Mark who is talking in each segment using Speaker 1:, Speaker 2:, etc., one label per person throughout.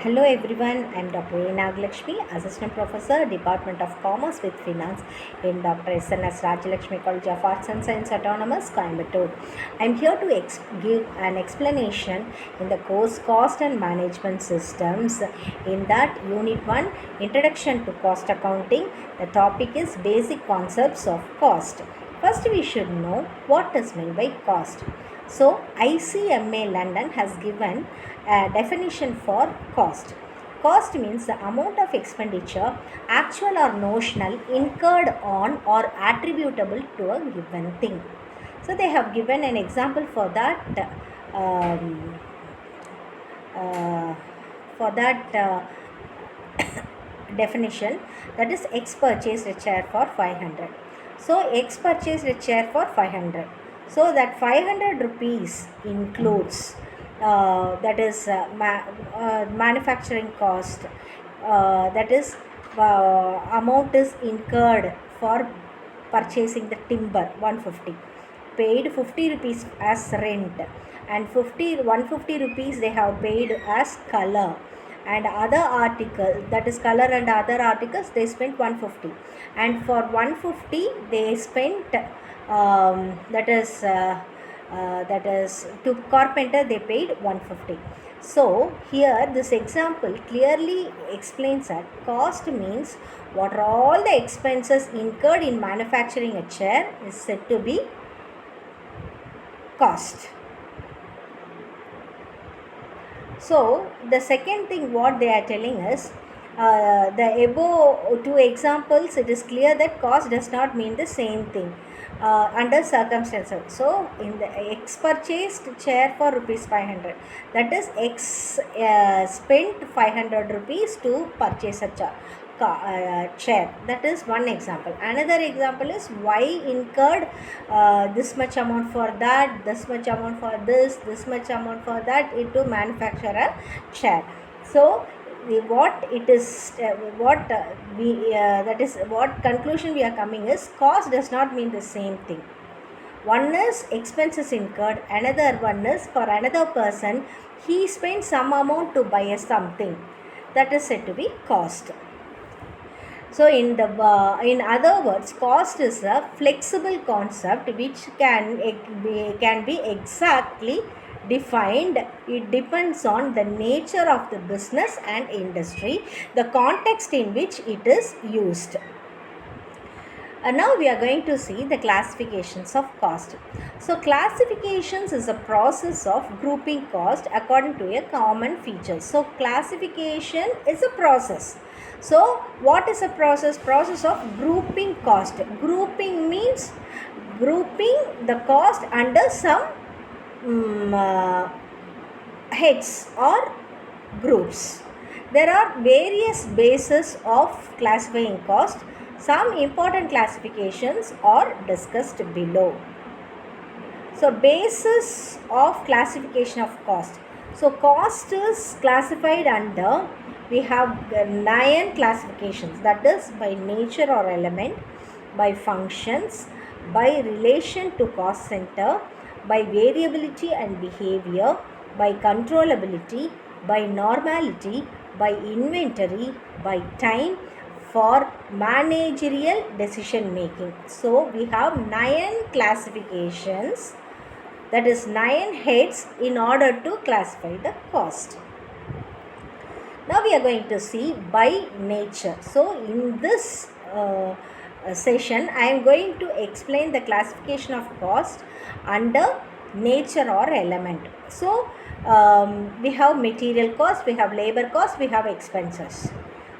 Speaker 1: Hello everyone, I am Dr.A.NAGALAXMI, Assistant Professor, Department of Commerce with Finance in Dr.SNSRCAS College of Arts and Science Autonomous, Coimbatore. I am here to give an explanation in the course Cost and Management Systems. In that Unit 1, Introduction to Cost Accounting, the topic is Basic Concepts of Cost. First, we should know what is meant by cost. So, ICMA London has given a definition for cost. Cost means the amount of expenditure, actual or notional, incurred on or attributable to a given thing. So, they have given an example for that. Um, for that definition, that is X purchased a chair for 500. So X purchased a chair for 500. So that 500 rupees includes manufacturing cost, that is amount is incurred for purchasing the timber 150, paid 50 rupees as rent, and 150 rupees they have paid as color, and other article, that is color and other articles, they spent 150, and for 150 they spent that is to carpenter they paid 150. So here this example clearly explains that cost means what are all the expenses incurred in manufacturing a chair is said to be cost. So the second thing what they are telling is, the above two examples, it is clear that cost does not mean the same thing under circumstances. So in the X purchased chair for rupees 500, that is X spent 500 rupees to purchase a chair. That is one example. Another example is Y incurred this much amount for that, this much amount for this much amount for that, to manufacture a chair. So what it is, that is what conclusion we are coming is, cost does not mean the same thing. One is expenses incurred, another one is for another person, he spent some amount to buy something, that is said to be cost. So in other words, cost is a flexible concept which can be exactly defined. It depends on the nature of the business and industry, the context in which it is used. Now we are going to see the classifications of cost. So classifications is a process of grouping cost according to a common feature. So classification is a process. So what is a process? Process of grouping cost. Grouping means grouping the cost under some heads or groups. There are various bases of classifying cost. Some important classifications are discussed below. So basis of classification of cost. So cost is classified under, we have 9 classifications, that is by nature or element, by functions, by relation to cost center, by variability and behavior, by controllability, by normality, by inventory, by time, for managerial decision making. So we have 9 classifications, that is 9 heads in order to classify the cost. Now we are going to see by nature. So in this session I am going to explain the classification of cost under nature or element. So we have material cost, we have labor cost, we have expenses.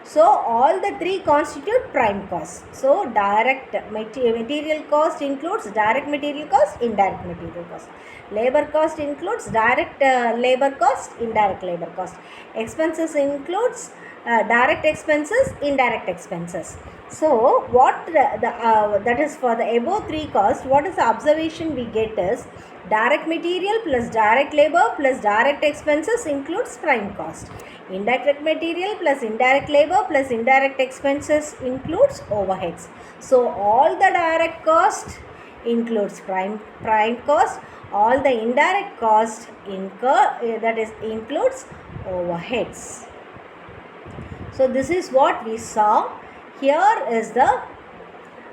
Speaker 1: So all the three constitute prime cost. So direct material cost includes direct material cost, indirect material cost. Labor cost includes direct labor cost, indirect labor cost. Expenses includes direct expenses, indirect expenses. So what that is for the above three costs, what is the observation we get is, direct material plus direct labor plus direct expenses includes prime cost. Indirect material plus indirect labor plus indirect expenses includes overheads. So all the direct cost includes prime cost, all the indirect cost includes overheads. So this is what we saw. Here is the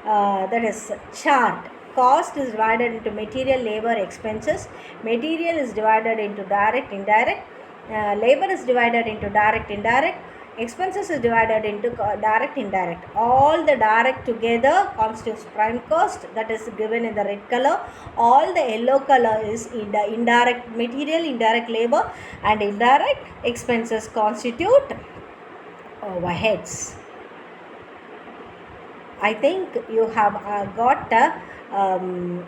Speaker 1: that is chart. Cost is divided into material, labor, expenses. Material is divided into direct, indirect. Labor is divided into direct, indirect. Expenses is divided into direct, indirect. All the direct together constitutes prime cost, that is given in the red color. All the yellow color is in the indirect material, indirect labor, and indirect expenses constitute overheads. I think you have got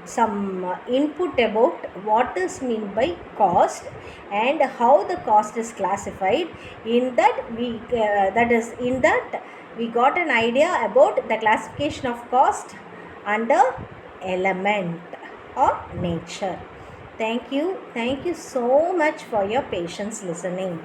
Speaker 1: some input about what is meant by cost and how the cost is classified. In that we got an idea about the classification of cost under element or nature. Thank you so much for your patience listening.